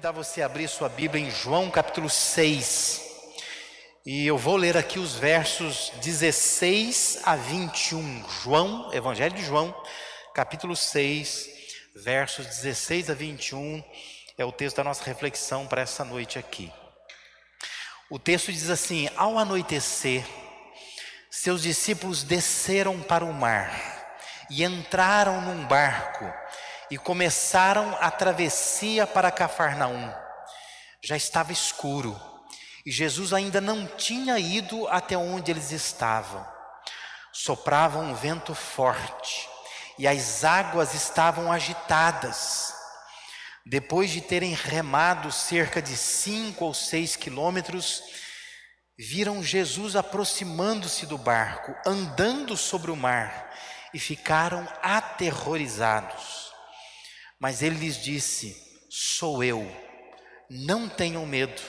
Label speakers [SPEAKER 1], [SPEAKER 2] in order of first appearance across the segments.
[SPEAKER 1] convidar você a abrir sua Bíblia em João capítulo 6. E eu vou ler aqui os versos 16 a 21. João, Evangelho de João, capítulo 6, versos 16 a 21. É o texto da nossa reflexão para essa noite aqui. O texto diz assim: ao anoitecer, seus discípulos desceram para o mar e entraram num barco e começaram a travessia para Cafarnaum. Já estava escuro e Jesus ainda não tinha ido até onde eles estavam. Soprava um vento forte e as águas estavam agitadas. Depois de terem remado cerca de 5 ou 6 quilômetros, viram Jesus aproximando-se do barco, andando sobre o mar, e ficaram aterrorizados. Mas ele lhes disse: sou eu, não tenham medo.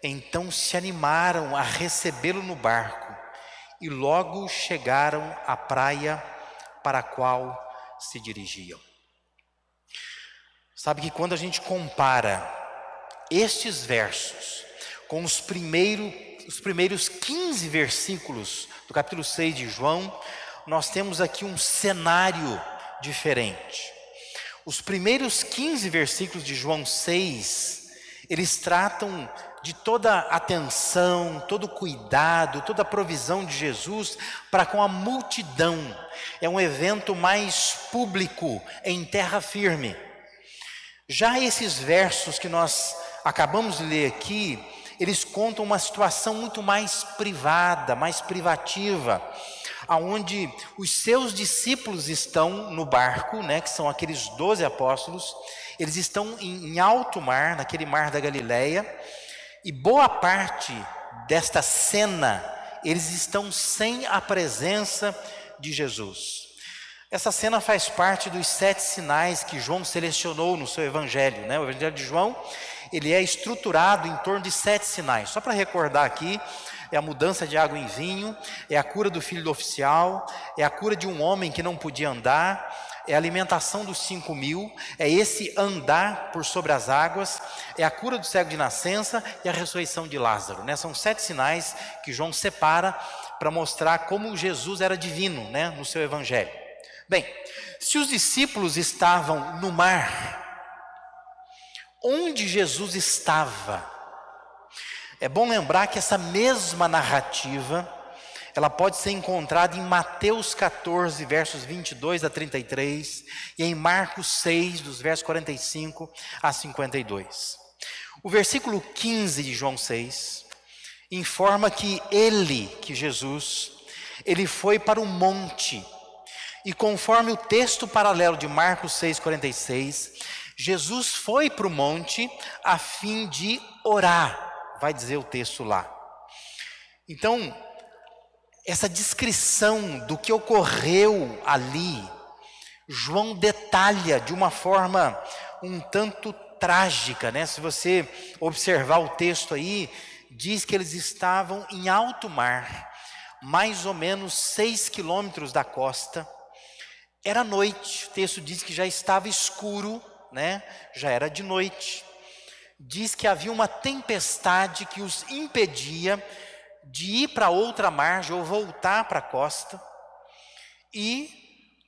[SPEAKER 1] Então se animaram a recebê-lo no barco e logo chegaram à praia para a qual se dirigiam. Sabe que quando a gente compara estes versos com os primeiros 15 versículos do capítulo 6 de João, nós temos aqui um cenário diferente. Os primeiros 15 versículos de João 6, eles tratam de toda a atenção, todo o cuidado, toda a provisão de Jesus para com a multidão. É um evento mais público, em terra firme. Já esses versos que nós acabamos de ler aqui, eles contam uma situação muito mais privada, mais privativa, aonde os seus discípulos estão no barco, que são aqueles 12 apóstolos. Eles estão em alto mar, naquele mar da Galileia, e boa parte desta cena, eles estão sem a presença de Jesus. Essa cena faz parte dos 7 sinais que João selecionou no seu evangelho, O evangelho de João, ele é estruturado em torno de 7 sinais. Só para recordar aqui: é a mudança de água em vinho, é a cura do filho do oficial, é a cura de um homem que não podia andar, é a alimentação dos 5.000, é esse andar por sobre as águas, é a cura do cego de nascença e a ressurreição de Lázaro. São 7 sinais que João separa para mostrar como Jesus era divino, no seu evangelho. Bem, se os discípulos estavam no mar, onde Jesus estava? É bom lembrar que essa mesma narrativa, ela pode ser encontrada em Mateus 14, versos 22 a 33, e em Marcos 6, dos versos 45 a 52. O versículo 15 de João 6 informa que Jesus, ele foi para o monte. E conforme o texto paralelo de Marcos 6, 46, Jesus foi para o monte a fim de orar, vai dizer o texto lá. Então, essa descrição do que ocorreu ali, João detalha de uma forma um tanto trágica, Se você observar o texto aí, diz que eles estavam em alto mar, mais ou menos 6 quilômetros da costa. Era noite, o texto diz que já estava escuro, já era de noite. Diz que havia uma tempestade que os impedia de ir para outra margem ou voltar para a costa. E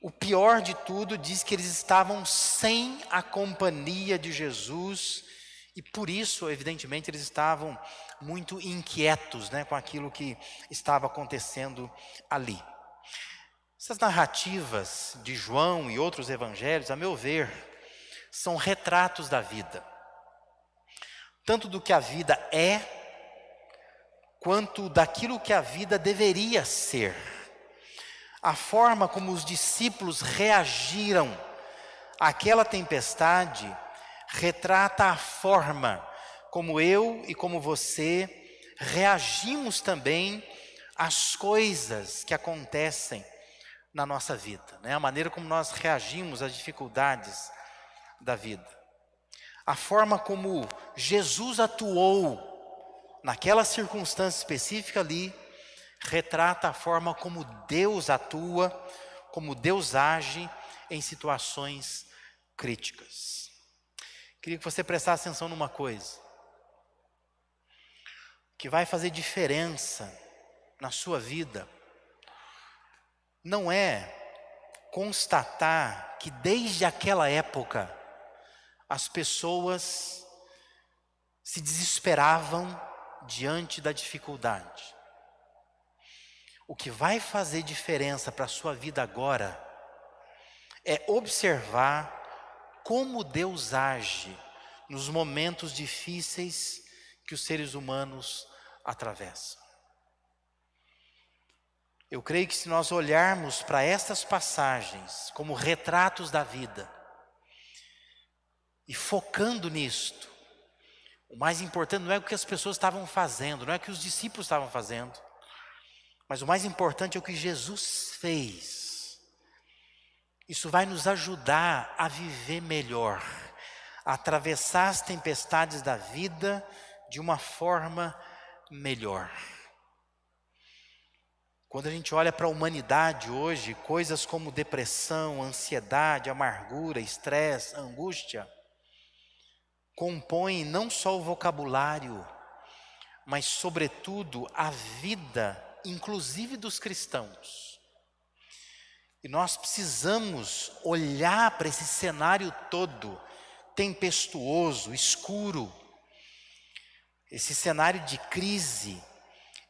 [SPEAKER 1] o pior de tudo, diz que eles estavam sem a companhia de Jesus, e por isso, evidentemente, eles estavam muito inquietos, com aquilo que estava acontecendo ali. Essas narrativas de João e outros evangelhos, a meu ver, são retratos da vida. Tanto do que a vida é, quanto daquilo que a vida deveria ser. A forma como os discípulos reagiram àquela tempestade retrata a forma como eu e como você reagimos também às coisas que acontecem na nossa vida, A maneira como nós reagimos às dificuldades da vida. A forma como Jesus atuou naquela circunstância específica ali, retrata a forma como Deus atua, como Deus age em situações críticas. Queria que você prestasse atenção numa coisa. O que vai fazer diferença na sua vida não é constatar que desde aquela época as pessoas se desesperavam diante da dificuldade. O que vai fazer diferença para a sua vida agora é observar como Deus age nos momentos difíceis que os seres humanos atravessam. Eu creio que se nós olharmos para estas passagens como retratos da vida e focando nisto, o mais importante não é o que as pessoas estavam fazendo, não é o que os discípulos estavam fazendo, mas o mais importante é o que Jesus fez. Isso vai nos ajudar a viver melhor, a atravessar as tempestades da vida de uma forma melhor. Quando a gente olha para a humanidade hoje, coisas como depressão, ansiedade, amargura, estresse, angústia, compõem não só o vocabulário, mas sobretudo a vida, inclusive dos cristãos. E nós precisamos olhar para esse cenário todo, tempestuoso, escuro, esse cenário de crise,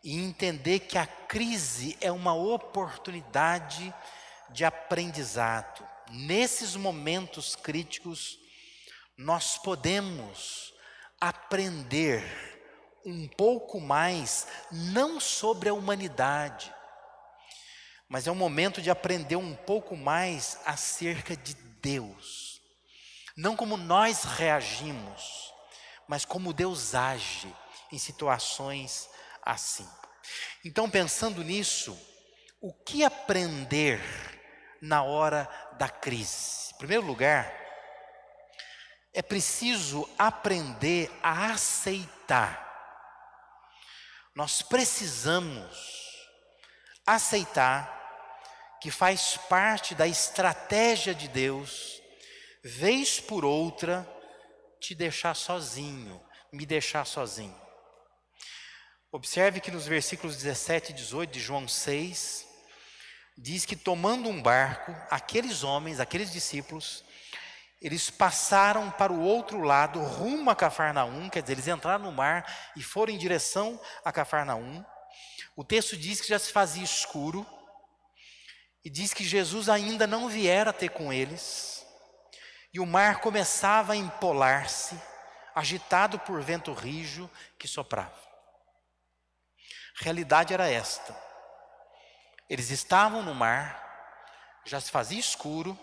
[SPEAKER 1] e entender que a crise é uma oportunidade de aprendizado. Nesses momentos críticos, nós podemos aprender um pouco mais, não sobre a humanidade, mas é um momento de aprender um pouco mais acerca de Deus. Não como nós reagimos, mas como Deus age em situações assim. Então, pensando nisso, o que aprender na hora da crise? Em primeiro lugar, é preciso aprender a aceitar. Nós precisamos aceitar que faz parte da estratégia de Deus, vez por outra, te deixar sozinho, me deixar sozinho. Observe que nos versículos 17 e 18 de João 6, diz que tomando um barco, aqueles homens, aqueles discípulos, eles passaram para o outro lado, rumo a Cafarnaum, quer dizer, eles entraram no mar e foram em direção a Cafarnaum. O texto diz que já se fazia escuro, e diz que Jesus ainda não viera ter com eles, e o mar começava a empolar-se, agitado por vento rijo que soprava. A realidade era esta: eles estavam no mar, já se fazia escuro,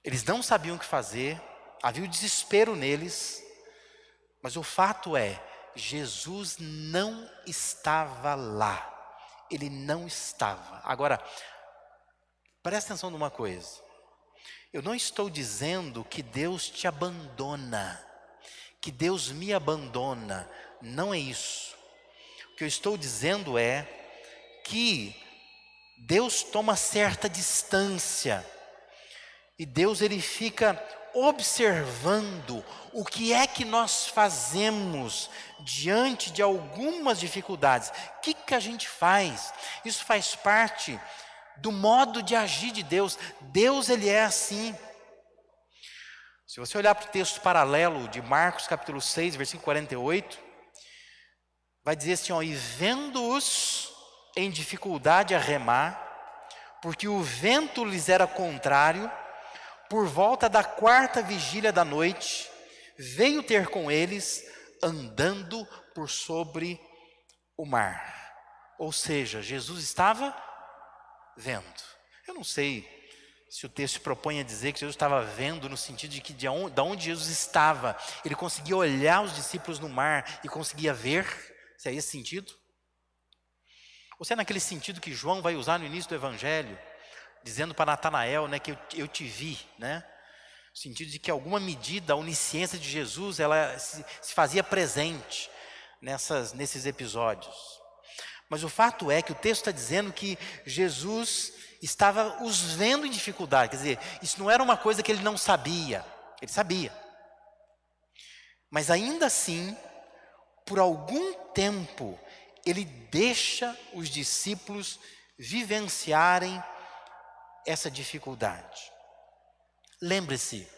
[SPEAKER 1] eles não sabiam o que fazer, havia o desespero neles, mas o fato é, Jesus não estava lá, ele não estava. Agora, presta atenção numa coisa, eu não estou dizendo que Deus te abandona, que Deus me abandona, não é isso. O que eu estou dizendo é que Deus toma certa distância, e Deus ele fica observando o que é que nós fazemos diante de algumas dificuldades. O que a gente faz? Isso faz parte do modo de agir de Deus. Deus ele é assim. Se você olhar para o texto paralelo de Marcos capítulo 6, versículo 48, vai dizer assim, ó, e vendo-os em dificuldade a remar, porque o vento lhes era contrário, por volta da 4ª vigília da noite, veio ter com eles, andando por sobre o mar. Ou seja, Jesus estava vendo. Eu não sei se o texto propõe a dizer que Jesus estava vendo no sentido de que de onde Jesus estava, ele conseguia olhar os discípulos no mar e conseguia ver, se é esse sentido. Ou se é naquele sentido que João vai usar no início do Evangelho, dizendo para Natanael, né, que eu te vi, né? No sentido de que alguma medida a onisciência de Jesus ela se fazia presente nesses episódios. Mas o fato é que o texto está dizendo que Jesus estava os vendo em dificuldade, quer dizer, isso não era uma coisa que ele não sabia, ele sabia. Mas ainda assim, por algum tempo, ele deixa os discípulos vivenciarem essa dificuldade. Lembre-se,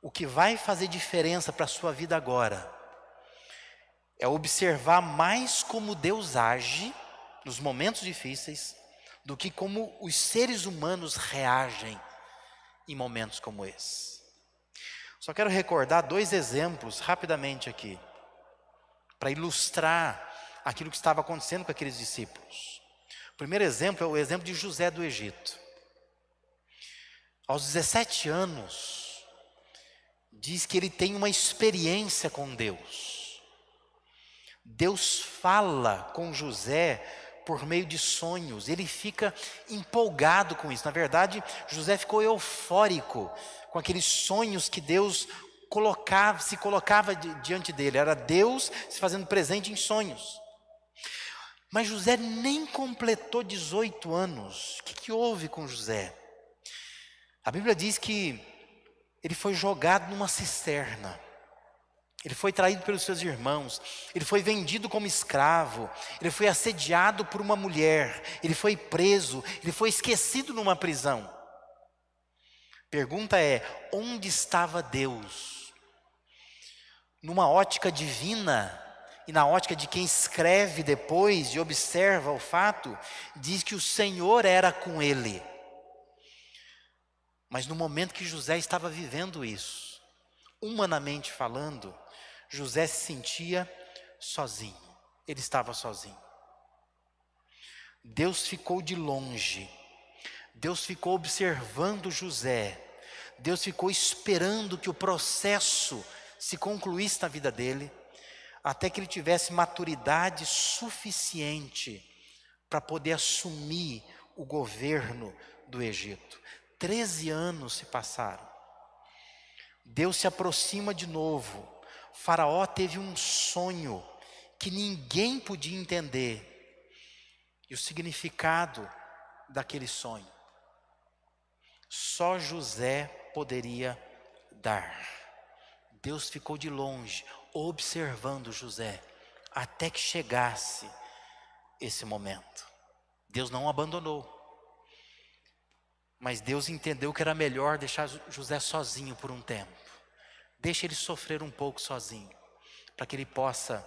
[SPEAKER 1] o que vai fazer diferença para a sua vida agora é observar mais como Deus age nos momentos difíceis do que como os seres humanos reagem em momentos como esse. Só quero recordar 2 exemplos rapidamente aqui, para ilustrar aquilo que estava acontecendo com aqueles discípulos. O primeiro exemplo é o exemplo de José do Egito. Aos 17 anos, diz que ele tem uma experiência com Deus. Deus fala com José por meio de sonhos, ele fica empolgado com isso. Na verdade, José ficou eufórico com aqueles sonhos que Deus se colocava diante dele. Era Deus se fazendo presente em sonhos. Mas José nem completou 18 anos. O que houve com José? A Bíblia diz que ele foi jogado numa cisterna. Ele foi traído pelos seus irmãos, ele foi vendido como escravo, ele foi assediado por uma mulher, ele foi preso, ele foi esquecido numa prisão. Pergunta é, onde estava Deus? Numa ótica divina, e na ótica de quem escreve depois e observa o fato, diz que o Senhor era com ele. Mas no momento que José estava vivendo isso, humanamente falando, José se sentia sozinho, ele estava sozinho. Deus ficou de longe, Deus ficou observando José, Deus ficou esperando que o processo se concluísse na vida dele, até que ele tivesse maturidade suficiente para poder assumir o governo do Egito. 13 anos se passaram, Deus se aproxima de novo. Faraó teve um sonho que ninguém podia entender, e o significado daquele sonho só José poderia dar. Deus ficou de longe, observando José, até que chegasse esse momento. Deus não o abandonou, mas Deus entendeu que era melhor deixar José sozinho por um tempo. Deixa ele sofrer um pouco sozinho, para que ele possa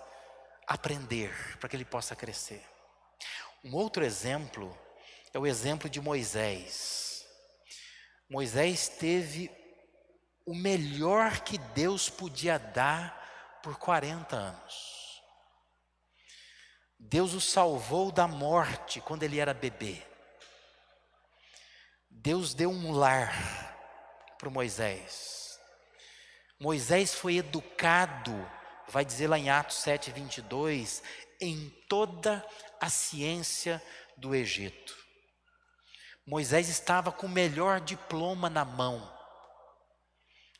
[SPEAKER 1] aprender, para que ele possa crescer. Um outro exemplo é o exemplo de Moisés. Moisés teve o melhor que Deus podia dar por 40 anos. Deus o salvou da morte quando ele era bebê. Deus deu um lar para Moisés. Moisés foi educado, vai dizer lá em Atos 7:22, em toda a ciência do Egito. Moisés estava com o melhor diploma na mão.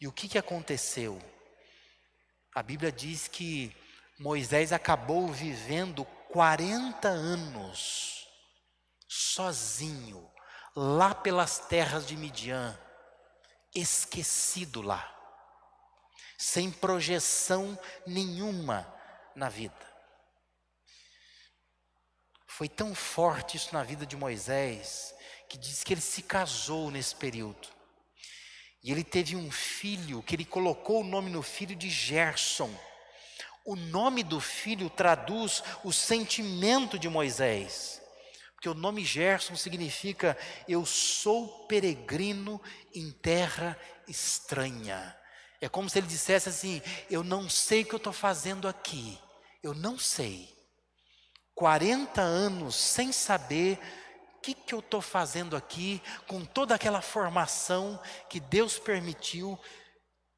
[SPEAKER 1] E o que aconteceu? A Bíblia diz que Moisés acabou vivendo 40 anos sozinho, lá pelas terras de Midian, esquecido lá, sem projeção nenhuma na vida. Foi tão forte isso na vida de Moisés, que diz que ele se casou nesse período. E ele teve um filho, que ele colocou o nome no filho de Gerson. O nome do filho traduz o sentimento de Moisés. Porque o nome Gerson significa, eu sou peregrino em terra estranha. É como se ele dissesse assim, eu não sei o que eu estou fazendo aqui. Eu não sei. 40 anos sem saber o que eu estou fazendo aqui, com toda aquela formação que Deus permitiu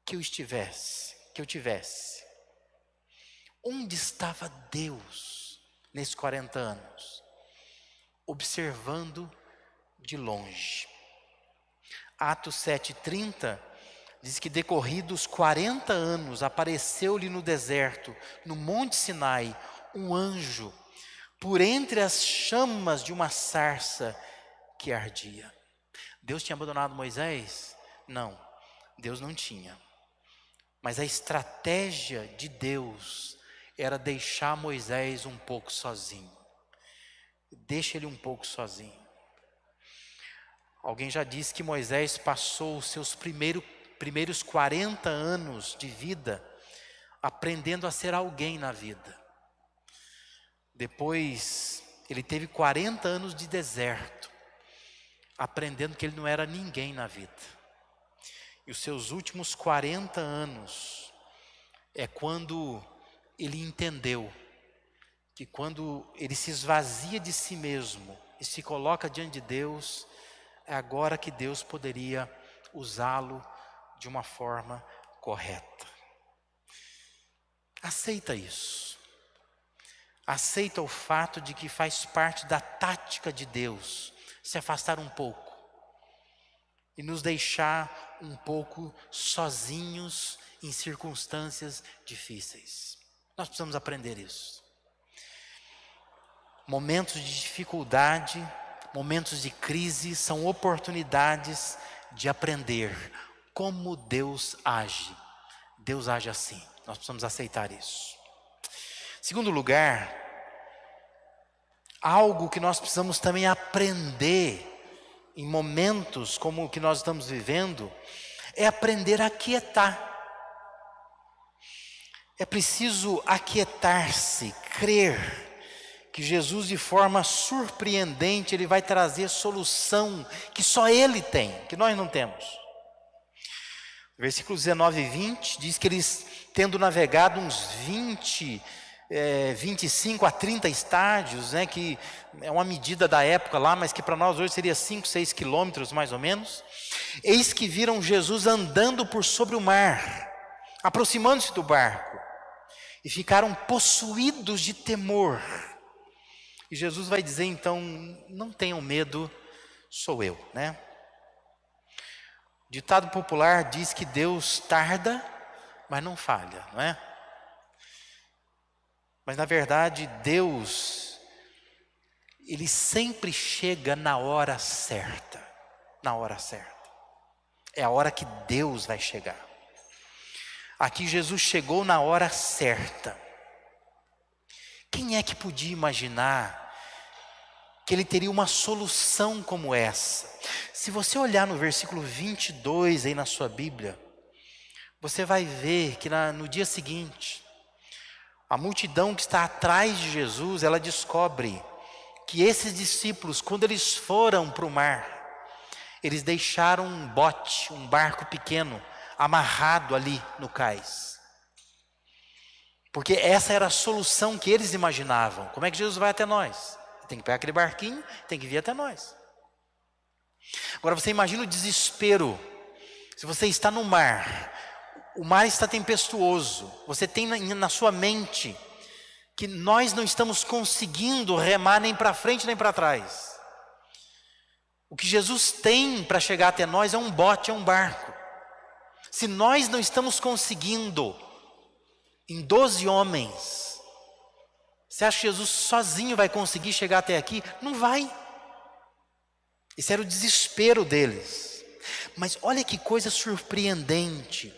[SPEAKER 1] que eu tivesse. Onde estava Deus nesses 40 anos? Observando de longe. Atos 7:30 diz que decorridos 40 anos apareceu-lhe no deserto, no Monte Sinai, um anjo, por entre as chamas de uma sarça que ardia. Deus tinha abandonado Moisés? Não, Deus não tinha. Mas a estratégia de Deus era deixar Moisés um pouco sozinho. Deixa ele um pouco sozinho. Alguém já disse que Moisés passou os seus primeiros 40 anos de vida aprendendo a ser alguém na vida. Depois ele teve 40 anos de deserto, aprendendo que ele não era ninguém na vida. E os seus últimos 40 anos é quando ele entendeu que quando ele se esvazia de si mesmo e se coloca diante de Deus, é agora que Deus poderia usá-lo de uma forma correta. Aceita isso. Aceita o fato de que faz parte da tática de Deus se afastar um pouco e nos deixar um pouco sozinhos em circunstâncias difíceis. Nós precisamos aprender isso. Momentos de dificuldade, momentos de crise são oportunidades de aprender como Deus age. Deus age assim. Nós precisamos aceitar isso. Segundo lugar, algo que nós precisamos também aprender em momentos como o que nós estamos vivendo, é aprender a aquietar. É preciso aquietar-se, crer que Jesus, de forma surpreendente, Ele vai trazer solução que só Ele tem, que nós não temos. Versículos 19 e 20 diz que eles, tendo navegado uns 25 a 30 estádios, né, que é uma medida da época lá, mas que para nós hoje seria 5, 6 quilômetros mais ou menos, eis que viram Jesus andando por sobre o mar, aproximando-se do barco, e ficaram possuídos de temor. E Jesus vai dizer então, não tenham medo, sou eu, né? O ditado popular diz que Deus tarda, mas não falha, não é? Mas na verdade Deus, Ele sempre chega na hora certa, na hora certa. É a hora que Deus vai chegar. Aqui Jesus chegou na hora certa. Quem é que podia imaginar que ele teria uma solução como essa? Se você olhar no versículo 22 aí na sua Bíblia, você vai ver que no dia seguinte, a multidão que está atrás de Jesus, ela descobre que esses discípulos, quando eles foram para o mar, eles deixaram um bote, um barco pequeno, amarrado ali no cais. Porque essa era a solução que eles imaginavam. Como é que Jesus vai até nós? Tem que pegar aquele barquinho, tem que vir até nós. Agora você imagina o desespero. Se você está no mar, o mar está tempestuoso, você tem na sua mente que nós não estamos conseguindo remar nem para frente nem para trás. O que Jesus tem para chegar até nós é um bote, é um barco. Se nós não estamos conseguindo, em 12 homens, você acha que Jesus sozinho vai conseguir chegar até aqui? Não vai. Esse era o desespero deles. Mas olha que coisa surpreendente.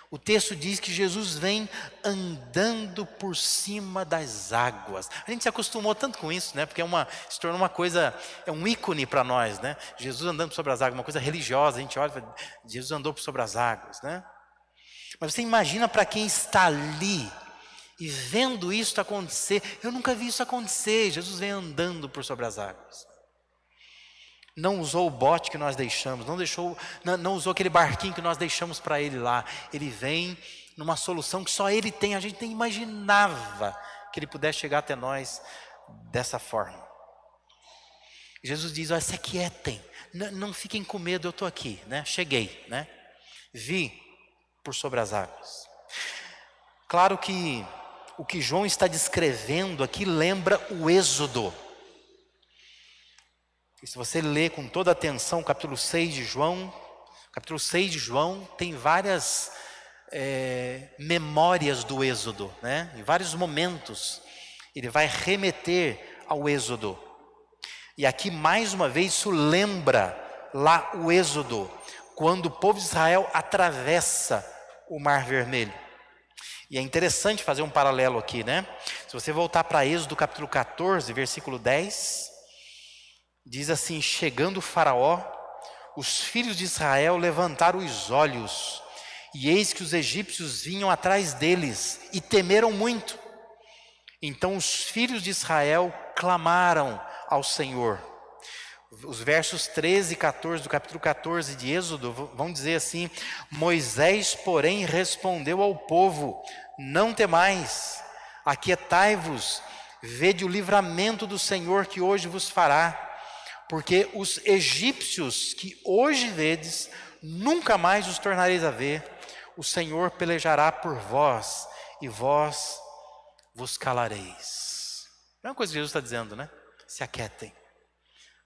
[SPEAKER 1] O texto diz que Jesus vem andando por cima das águas. A gente se acostumou tanto com isso, né? Porque se tornou uma coisa, é um ícone para nós, né? Jesus andando sobre as águas, uma coisa religiosa. A gente olha e fala, Jesus andou sobre as águas, né? Mas você imagina para quem está ali e vendo isso acontecer. Eu nunca vi isso acontecer. Jesus vem andando por sobre as águas. Não usou o bote que nós deixamos, não usou aquele barquinho que nós deixamos para ele lá. Ele vem numa solução que só ele tem. A gente nem imaginava que ele pudesse chegar até nós dessa forma. Jesus diz, olha, se aquietem, não fiquem com medo, eu estou aqui, né? Cheguei, né? Vi por sobre as águas. Claro que o que João está descrevendo aqui lembra o Êxodo. E se você ler com toda atenção o capítulo 6 de João, tem várias memórias do Êxodo, né? Em vários momentos ele vai remeter ao Êxodo. E aqui mais uma vez isso lembra lá o Êxodo, quando o povo de Israel atravessa o Mar Vermelho. E é interessante fazer um paralelo aqui, né? Se você voltar para Êxodo capítulo 14, versículo 10, diz assim: chegando o Faraó, os filhos de Israel levantaram os olhos, e eis que os egípcios vinham atrás deles, e temeram muito. Então os filhos de Israel clamaram ao Senhor. Os versos 13 e 14 do capítulo 14 de Êxodo vão dizer assim: Moisés, porém, respondeu ao povo: não temais, aquietai-vos, vede o livramento do Senhor que hoje vos fará. Porque os egípcios que hoje vedes, nunca mais os tornareis a ver. O Senhor pelejará por vós, e vós vos calareis. Não é uma coisa que Jesus está dizendo, né? Se aquietem,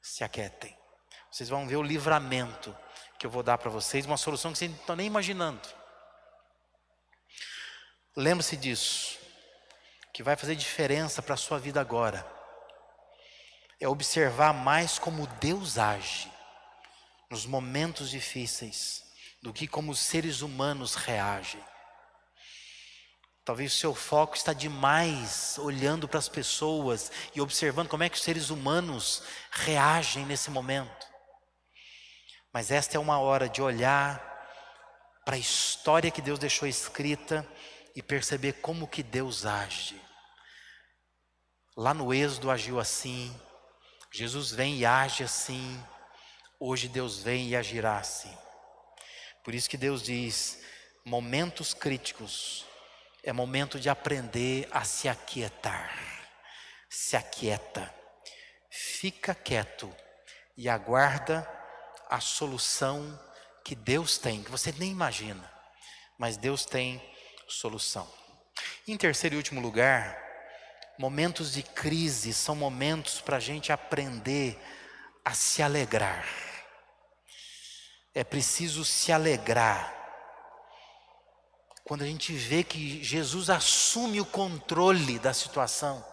[SPEAKER 1] se aquietem. Vocês vão ver o livramento que eu vou dar para vocês, uma solução que vocês não estão nem imaginando. Lembre-se disso, que vai fazer diferença para a sua vida agora. É observar mais como Deus age nos momentos difíceis, do que como os seres humanos reagem. Talvez o seu foco está demais olhando para as pessoas e observando como é que os seres humanos reagem nesse momento. Mas esta é uma hora de olhar para a história que Deus deixou escrita e perceber como que Deus age. Lá no Êxodo agiu assim, Jesus vem e age assim, hoje Deus vem e agirá assim. Por isso que Deus diz, momentos críticos, é momento de aprender a se aquietar. Se aquieta, fica quieto e aguarda a solução que Deus tem, que você nem imagina, mas Deus tem solução. Em terceiro e último lugar, momentos de crise são momentos para a gente aprender a se alegrar. É preciso se alegrar. Quando a gente vê que Jesus assume o controle da situação,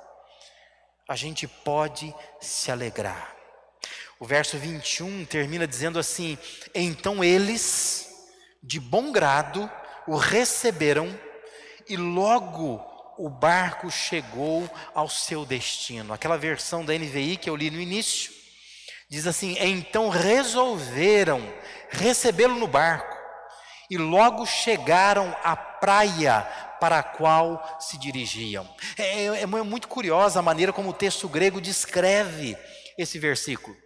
[SPEAKER 1] a gente pode se alegrar. O verso 21 termina dizendo assim: então eles, de bom grado, o receberam, e logo o barco chegou ao seu destino. Aquela versão da NVI que eu li no início, diz assim: então resolveram recebê-lo no barco, e logo chegaram à praia para a qual se dirigiam. É muito curiosa a maneira como o texto grego descreve esse versículo.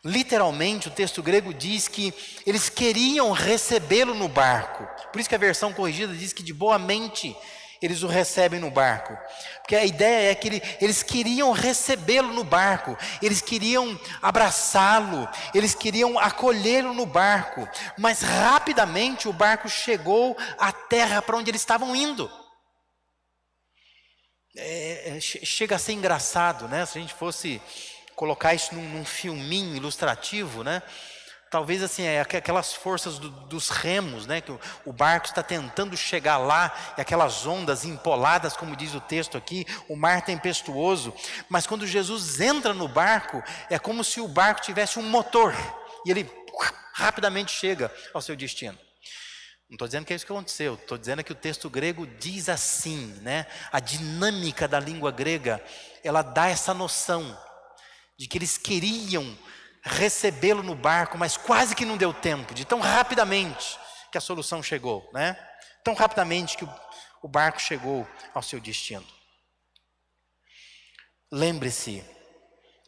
[SPEAKER 1] Literalmente o texto grego diz que eles queriam recebê-lo no barco. Por isso que a versão corrigida diz que de boa mente eles o recebem no barco. Porque a ideia é que eles queriam recebê-lo no barco, eles queriam abraçá-lo, eles queriam acolhê-lo no barco. Mas rapidamente o barco chegou à terra para onde eles estavam indo. Chega a ser engraçado, né? Se a gente fosse colocar isso num filminho ilustrativo, né? Talvez assim, aquelas forças dos remos, né? Que o barco está tentando chegar lá, e aquelas ondas empoladas, como diz o texto aqui, o mar tempestuoso. Mas quando Jesus entra no barco, é como se o barco tivesse um motor, e ele rapidamente chega ao seu destino. Não estou dizendo que é isso que aconteceu, estou dizendo que o texto grego diz assim, né? A dinâmica da língua grega, ela dá essa noção de que eles queriam recebê-lo no barco, mas quase que não deu tempo, de tão rapidamente que a solução chegou, né? Tão rapidamente que o barco chegou ao seu destino. Lembre-se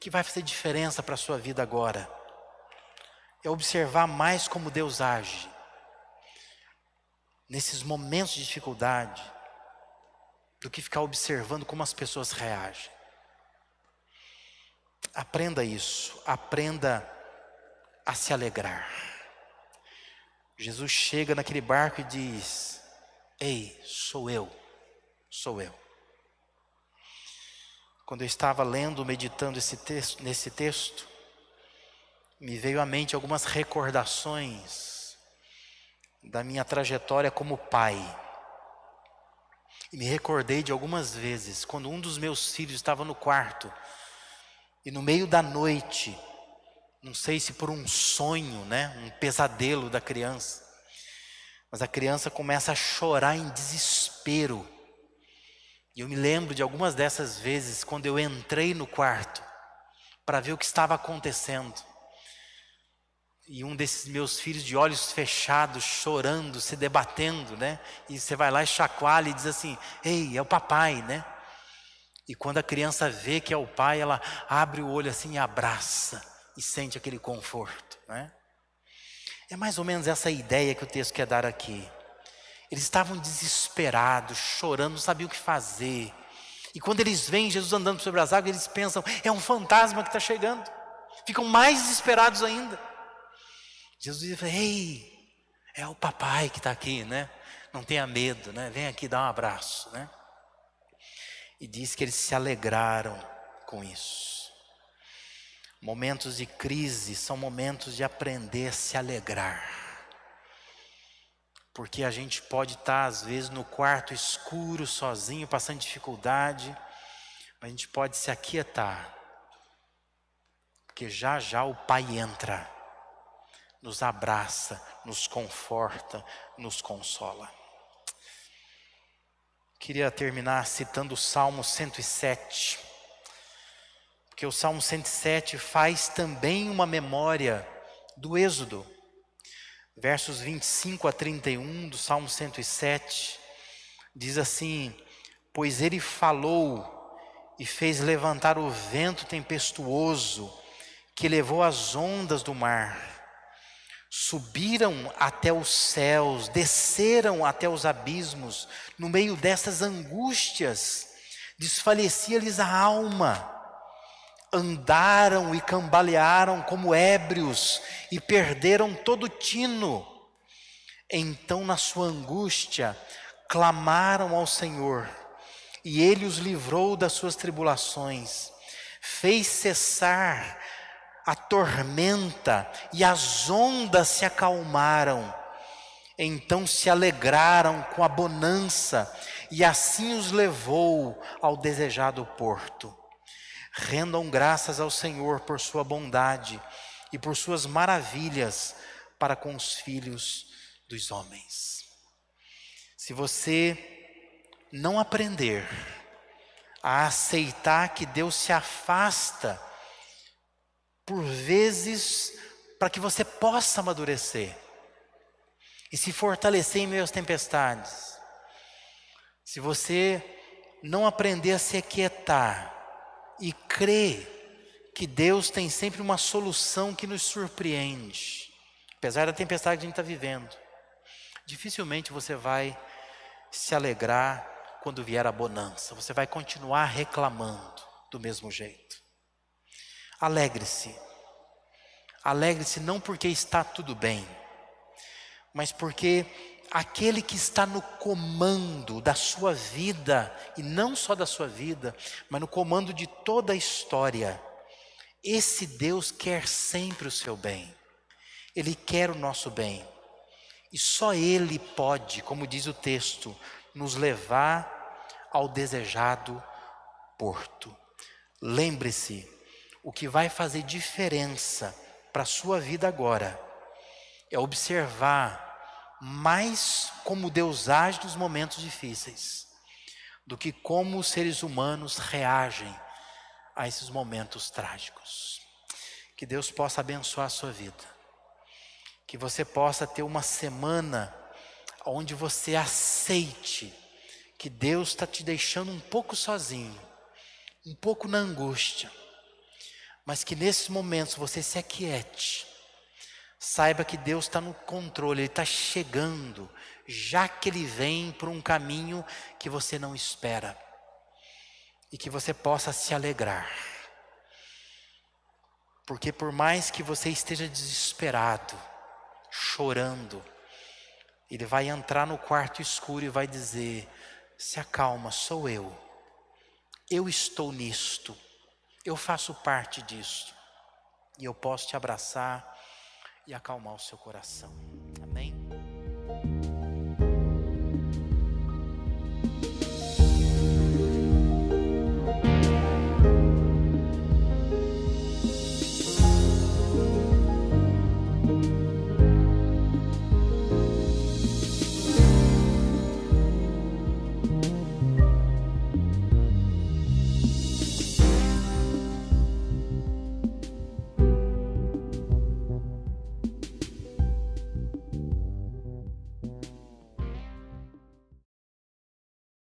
[SPEAKER 1] que vai fazer diferença para a sua vida agora. É observar mais como Deus age nesses momentos de dificuldade, do que ficar observando como as pessoas reagem. Aprenda isso, aprenda a se alegrar. Jesus chega naquele barco e diz: ei, sou eu. Quando eu estava lendo, meditando nesse texto, me veio à mente algumas recordações da minha trajetória como pai. E me recordei de algumas vezes, quando um dos meus filhos estava no quarto, e no meio da noite, não sei se por um sonho, né, um pesadelo da criança, Mas a criança começa a chorar em desespero. E eu me lembro de algumas dessas vezes, quando eu entrei no quarto para ver o que estava acontecendo. E um desses meus filhos de olhos fechados, chorando, se debatendo, né? E você vai lá e chacoalha e diz assim: ei, é o papai, né? E quando a criança vê que é o pai, ela abre o olho assim e abraça. E sente aquele conforto, né? É mais ou menos essa ideia que o texto quer dar aqui. Eles estavam desesperados, chorando, não sabiam o que fazer. E quando eles veem Jesus andando sobre as águas, eles pensam: é um fantasma que está chegando. Ficam mais desesperados ainda. Jesus diz: ei, é o papai que está aqui, né? Não tenha medo, né? Vem aqui dar um abraço, né? E diz que eles se alegraram com isso. Momentos de crise são momentos de aprender a se alegrar. Porque a gente pode estar às vezes no quarto escuro, sozinho, passando dificuldade, mas a gente pode se aquietar. Porque já já o Pai entra, nos abraça, nos conforta, nos consola. Queria terminar citando o Salmo 107. Porque o Salmo 107 faz também uma memória do Êxodo. Versos 25 a 31 do Salmo 107, diz assim: pois ele falou e fez levantar o vento tempestuoso, que levou as ondas do mar. Subiram até os céus, desceram até os abismos. No meio dessas angústias, desfalecia-lhes a alma. Andaram e cambalearam como ébrios e perderam todo tino. Então, na sua angústia, clamaram ao Senhor, e Ele os livrou das suas tribulações. Fez cessar a tormenta e as ondas se acalmaram. Então se alegraram com a bonança, e assim os levou ao desejado porto. Rendam graças ao Senhor por sua bondade e por suas maravilhas para com os filhos dos homens. Se você não aprender a aceitar que Deus se afasta, por vezes, para que você possa amadurecer e se fortalecer em meio às tempestades, se você não aprender a se aquietar e crer que Deus tem sempre uma solução que nos surpreende, apesar da tempestade que a gente está vivendo, dificilmente você vai se alegrar quando vier a bonança. Você vai continuar reclamando do mesmo jeito. Alegre-se. Alegre-se não porque está tudo bem, mas porque aquele que está no comando da sua vida, e não só da sua vida, mas no comando de toda a história, esse Deus quer sempre o seu bem. Ele quer o nosso bem. E só Ele pode, como diz o texto, nos levar ao desejado porto. Lembre-se, o que vai fazer diferença para a sua vida agora é observar mais como Deus age nos momentos difíceis, do que como os seres humanos reagem a esses momentos trágicos. Que Deus possa abençoar a sua vida. Que você possa ter uma semana onde você aceite que Deus está te deixando um pouco sozinho, um pouco na angústia, mas que nesses momentos você se aquiete. Saiba que Deus está no controle, Ele está chegando, já que Ele vem por um caminho que você não espera. E que você possa se alegrar. Porque por mais que você esteja desesperado, chorando, Ele vai entrar no quarto escuro e vai dizer: se acalma, sou eu. Eu estou nisto. Eu faço parte disto. E eu posso te abraçar e acalmar o seu coração.